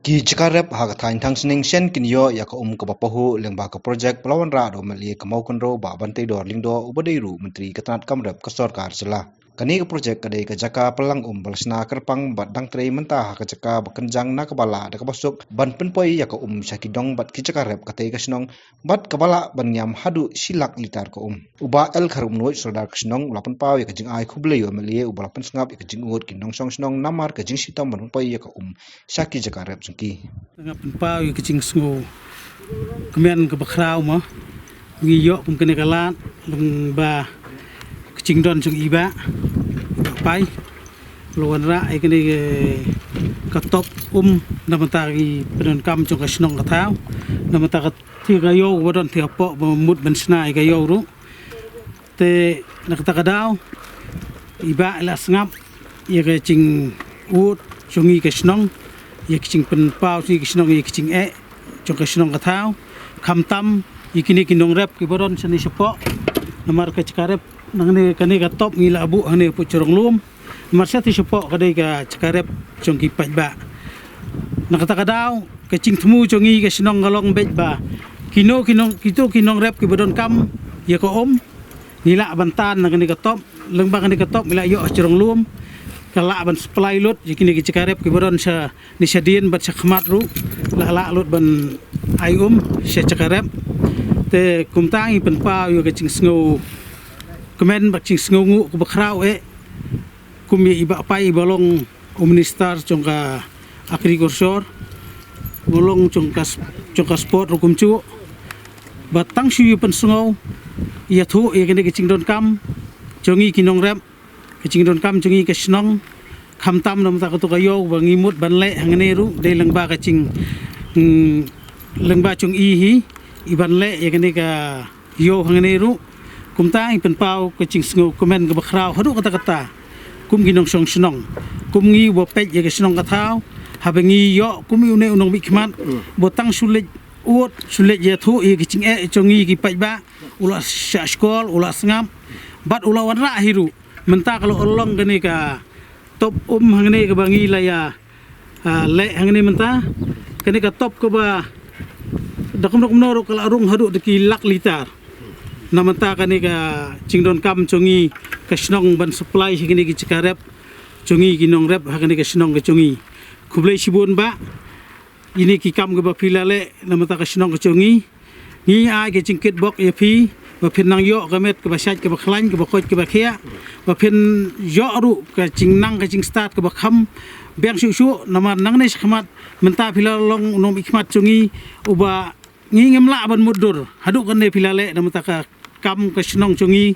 Ki Jakarep ha thain thang sning shen kin yo ya ka ka bapahu lengba ka project pelawan ra do mali ka mau kun ro ba bante dor lingdo ubadeiru menteri ketanat kamrep ka sarkar sela kani ka project kadai ka jaka pelang balasna kerpang bat dang trei mentah ka jaka bakenjang na kabala da ka basuk ban penpoi ya ka syakidong bat ki Jakarep ka tei ka snong bat kabala ban nyam hadu silak litar ka uba el kharum noi sodar ka snong lapan pau ya ka jing ai khuble yo mali ubalapan sngap ya ka jing ut kin dong song snong namar ka jing sitam ban poi ya ka syaki Jakarep ki Ngap pau yu kicing sngo kemen ke bakrau ma ngi yo kum kene kalat lung ba kicing don chung iba pai luan ra ai kene ka top namatari penon kam chung ka snong ka thau namataka thi ga yo wadon thi po mut ben snai ga yo ru te nakata ka daw iba la ngap ye ke ching ut chungi ka snong ye kicing pen pau si kisnong ye kicing chung kisnong ka thau kham tam ikini kinong rep ki boron sani sepo namar ka Jakarep nangne kani ka top ngila abu hane pu chorong lum namar sa ti sepo kadai ka Jakarep chung ki pajba nakata ka daw kicing temu chungi kisnong galong bet ba kinong rep ki boron kam ye ko ngila bantan nangni ka top lengbang ni ka top mila yo chorong lum kala ban supply lot jikini ki Jakarep ki boron sa ni sadien bat sa khmat ru la lot ban ai sa Jakarep te kumtangi pen pa yo ka ching sngo kemen bak ching sngo ngu ku bakrau kumi iba pai bolong minister chongka agriculture bolong chongka sport ru kumchu batang shu pen sngo ya thu ye kini ki ching don kam chongi kinong rep kicing don kam chungi ke snong kham tam nam ta to kayo bangi mut ban le hangne ru de lengba kicing lengba chung i hi iban le yakni ka yo hangne ru kumta pen pau kicing sngo komen ka bakrau hadu kata kum ginong song snong kum ngi bo pej ye ke snong ka thau habengi yo kum une unong bi khmat botang sulit ut sulit ye thu ye kicing chungi ki pajba ula sa skol ula sngam bat ula wan ra hiru mentah kalau olong gini ka top hangni ka bangi laya le hangni mentah kini ka top ka ba dakum noro kala rung hadu deki lak litar na mentah kani ka cingdon kam chungi ka snong ban supply hingni ki Jakarep chungi ginong rep hangni ka snong ka chungi kublai sibun ba ini ki kam ka ba pilale na mentah ka snong ka chungi ni ai ke cingkit bok ya pi và phiền năng yo cái mệt cái bà sạch cái bà khánh cái bà khôi cái bà khía và phiền yo ru cái chinh năng cái chinh start cái bà khăm bèn shu shu nama nang này khmat menta phila long nom ikmat chungi uba ngi ngem la ban mudur hadu kan ne phila le nama ta ka kam ka snong chungi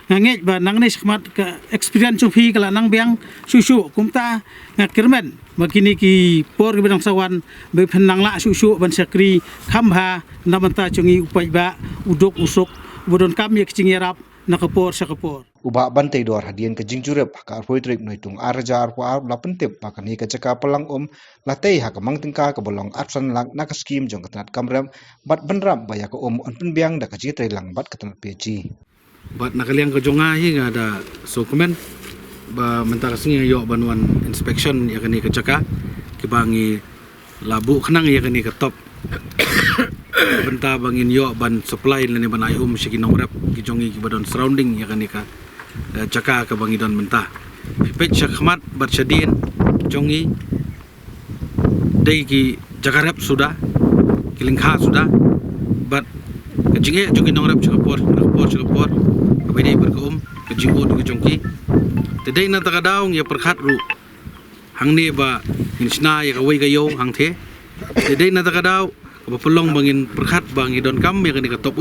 nganget ba nang này khmat ka experience chung phi kala nang bèn shu shu kumta ngat kermen makini ki por ke bidang sawan be phiền năng la shu shu ban sakri khamba nama ta chungi upai ba udok usuk bodon kami kicing yarap nakapor sa kapor. Uba bantay dor hadian ka jingjurep ka arpoy trip no itong arja arpo arp lapentip pakani ka jaka pelang latay ha ka mangtingka ka bolong arsan lang naka scheme jong katanat kamrem bat benram baya ka penbiang da ka jitray lang bat katanat PG. Bat nakaliang ka jonga hi nga da dokumen ba mentaka singi yo banwan inspection ya kani ka jaka kibangi labu khnang ya kani ka top benta bangin yo ban supply lani ban ai sikinong rep ki jongi ki badon surrounding ya kanika jaka ka bangi don benta pej khmat bat sadin jongi dei ki jaka rep sudah kilingkha sudah bat jinge jongi nong rep chakapor kabei ber ka jingo du jongi tedei na taka daung ya perkhat ru hangni ba insna ya kawai gayo hangthe tedei na taka daung pelong bangin perkhat bangi don kam yang kini top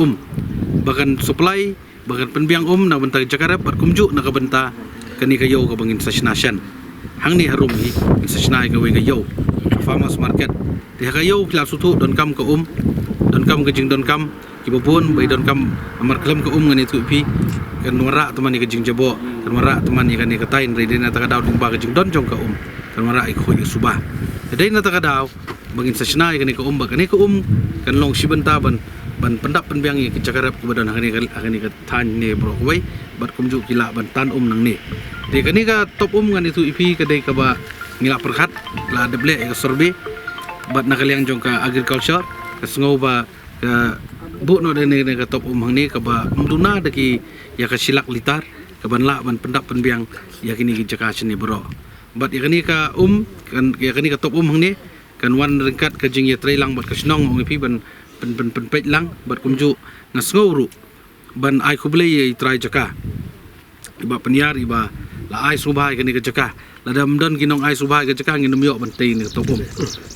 bahkan supply bahkan penbiang na benta Jakarep berkumju na kabenta kini kayo ka bangin sasnasyan hangni harum hi sasnai ka we kayo farmers market di kayo kila sutu don kam ka don kam ka jing don kam kibupun bai don kam amar klam ka ngani tu pi kan wara teman ni ka jing jabo kan wara teman ni kan ni ka tain rede na ta daw ding ba ka jing don jong ka kan wara ai khoy subah dei na ta daw bangin sasna kani ka ba kani ka kan long sibenta ban pendap penbiang ki Jakarep ke badan kani ka than ne bro wai bat kumju kila ban tan nang ne de kani ka top ngan itu ipi ka dei ka ba ngila perkhat la deble ka sorbe bat nakaliang jong ka agriculture ka sngau ba ka bu no dene ka top hang ni ka ba mduna de ki ya ka silak litar ka ban la ban pendap penbiang ya kini ki jaka sini bro bat ya kini ka kan ya kini ka top hang ni kan wan ringkat ka jing ya trailang bat ka snong ong pi ban pen pet lang bat kumju na sngau ru ban ai kuble ye trai jaka iba penyar iba la ai subhai kini ka jaka la dam don kinong ai subhai ka jaka ngin myo ban tei ni top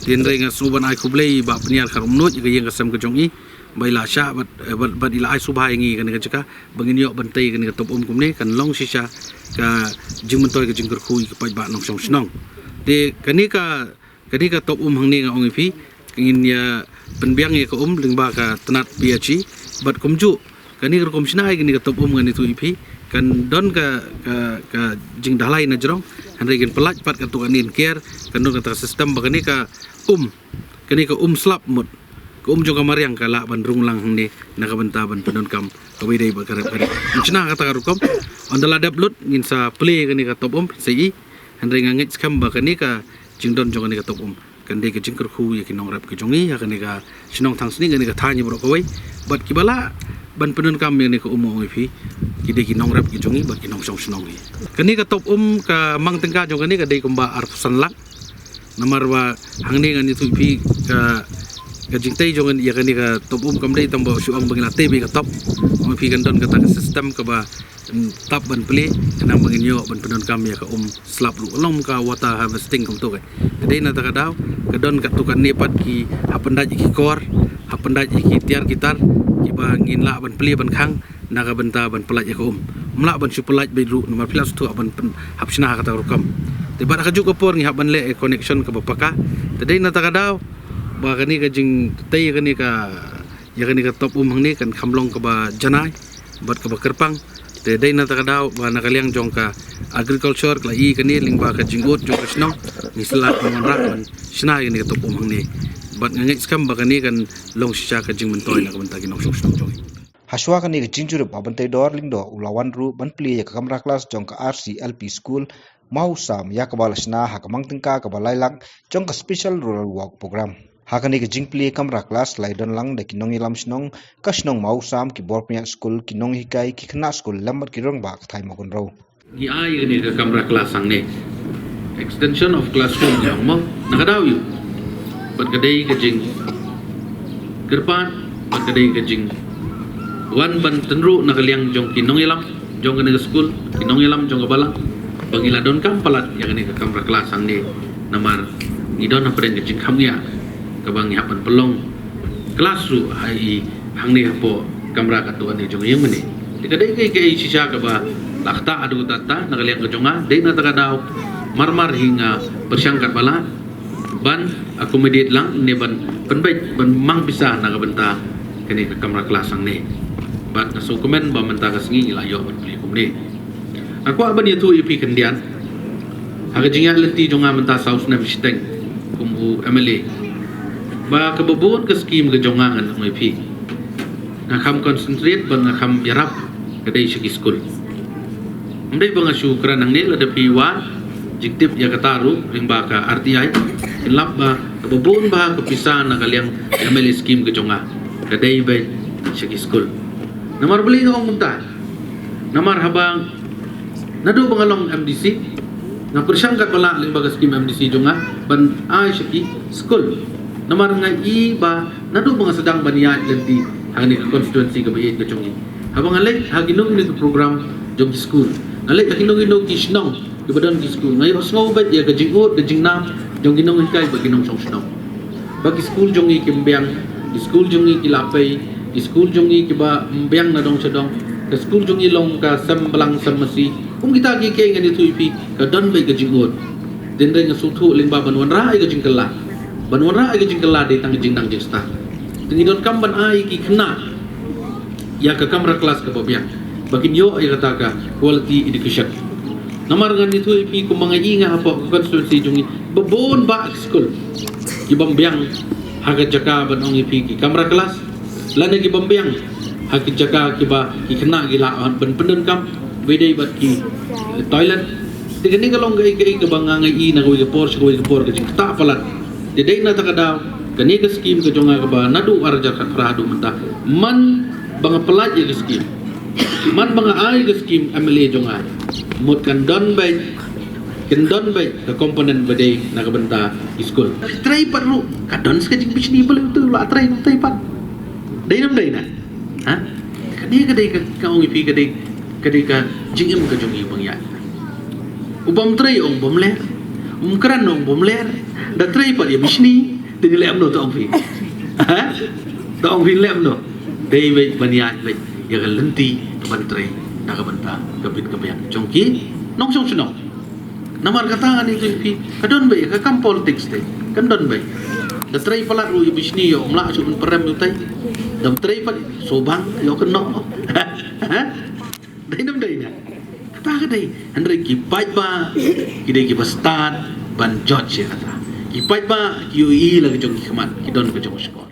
tin re nga suban ai kuble iba penyar karum nut ga yang kasam ka jong i bai la sha bat ila ai subhai ngi kini ka jaka bangin yo ban tei kini ka top kum ni kan long sisa ka jing mentoi ka jing kerkhui ka pai ba nong song snong de kani ka top hang ni nga ong pi ngin ya penbiang ye ka lingba ka tenat PhD bat kumju kani ka komsnai kini ka top ngani tu ipi kan don ka jing dalai na jrong hanre gen pelaj pat ka tu anin care kan don ka sistem bagani ka kani ka slap mut ka jong ka mariang ka la ban rung lang hang ni na ka benta ban pendon kam ka widai ba karep chna ka ta rukom on the ladap lut ngin sa play kani ka top sei hanre ngangit skam ba kani ka jing don jong kani ka top kan de ka jing kerkhu ya kinong rap ka jongi ya kani ka sinong thang sini kani ka thani bro ko wai bat kibala ban pendon kam ni ka ong ipi kide kinong rap ki jongi bat kinong song snong ni kani ka top ka mang tengka jong kani ka dei kumba arfusan lak namar wa hangni ngani tu pi ka jing tei jong ya kani ka top kam dei tambo suang bangila tebe ka top ong pi kan don ka ta sistem ka ba tap ban pli kana bangin yo ban pendon kam ya ka slap lu long ka water harvesting kam tu ka dei na ta ka daw ka don ka tu kan nepat ki hapendaj ki kor hapendaj ki tiar gitar ki ba ngin la ban pli ban khang naga benta ban pelaj ya ka mla ban su pelaj be ru nomor pilas tu ban hapsna ka ta rukam te ba ka ju ka por ngi haban le connection ka bapaka te dei na ta ka daw ba kani ka jing tei kani ka ya kani ka top hang ni kan khamlong ka ba janai bat ka ba kerpang te dei na ta ka daw ba nakaliang jong ka agriculture la i kani lingba ka jingot jong ka snong ni slat mon ra ban sna kani ka top hang ni bat ngangit skam ba kani kan long sisa ka jing mentoi na ka benta ki nong snong jong Haswa kani ka jingjur babantai dor lingdo ulawan ru ban pli ya ka kamra class jong ka RCLP school mau sam ya ka balasna ha ka mangtengka ka balailang jong ka special rural work program hakani ka jingpli kamra class laidon lang de kinong ilam snong ka snong mau sam ki borpnya school kinong hikai ki khna school lambat ki rong ba thai makun ro ni ai ni ka kamra class ang ne extension of classroom yang mo nakadaw yu bat kadai ka jing kerpan bat kadai ka jing wan ban tenru nakaliang jong kinong ilam jong ka school kinong ilam jong ka balang bangila don kam palat yang ni ka kamra class ang ne namar idon na pren ka jing khamya kabang yapan pelong kelas ru ai hang ni hapo kamera katuan ni jong yang meni dikadai kai sisa ka ba lakta adu tata nakaliang ka jonga dei na ta daw marmar hinga persyangkat bala ban accommodate lang ni ban penbait ban mang bisa na ka benta kani ka kamera kelas ang ni bat na so komen ba menta ka singi ila yo ban pli kum ni aku aban ya tu ipi kendian aga jinga lenti jonga menta saus na bisiteng kumu MLA ba kababon ka scheme ka jongangan ang ipi nakam concentrate ba nakam yarap kadai sa school hindi ba nga syukran ang nila da piwan jiktip ya kataru ring ba ka RTI inlap ba kababon ba kapisa na kaliang MLA scheme ka jonga kadai ba sa school namar beli nga munta namar habang nado ba nga long MDC na persyangkat pala ling ba ka scheme MDC jonga ban ay sa school namar nga iba nado mga sedang baniya lenti ang ni constituency ka bayit ka chongi habang alay haginog ni program jog school alay haginog ki snong ibadon ki school ngayon snong ba ya ka jingot ka jingnam jong ginong kay ba ginong snong bag school jongi kimbyang school jongi kilapay school jongi kiba mbyang na dong sedong ka school jongi long ka samblang samasi kung kita ki kay ngani tuipi ka don ba ka jingot din nga sutu ling ba banwan ra ay ka jingkala banwara ay jingkala de tang jingnang jista tingidon kam ban ai ki khna ya ka kamra class ka babiang bakin yo ay kata ka quality education namar ngani tu ipi ko mga inga apo constituency jungi babon ba school ibambiang haga jaka ban ong ipi ki kamra class lana ki bambiang haki jaka ki ba ki khna gila ban pendon kam bedai bat ki toilet tigani kalong gai ka bangangai na ko por ka jing ta palat Dede na takadaw kani ka scheme ka jonga ka ba nadu arja ka pradu menta man banga pelaj ka scheme man banga ai ka scheme ameli jonga mut kan don bay ke komponen bade na ka benta school try perlu kadon ska jing bisni boleh tu la try pat dai nam dai na ha kani ka ongi pi kadi ka jingim ka jongi bang ya ubam try ong bom ler keran ong bom ler da try pat ya bisni dengan lem no tong fi ha tong fi lem no dei be baniat be ya ka lenti ban try na ka benta ka bit ka bayang jongki nong song sunong namar kata ni tu fi kadon be ka kam politics te kan don be da try pala ru bisni yo mla su ben perem tu tai dam try pat sobang yo kan no ha dai nam dai na kata ka dai andre ki pai ba ki dai ki start ban judge ya kata ipat ba QE lagi jong kiman kidon ko jong skor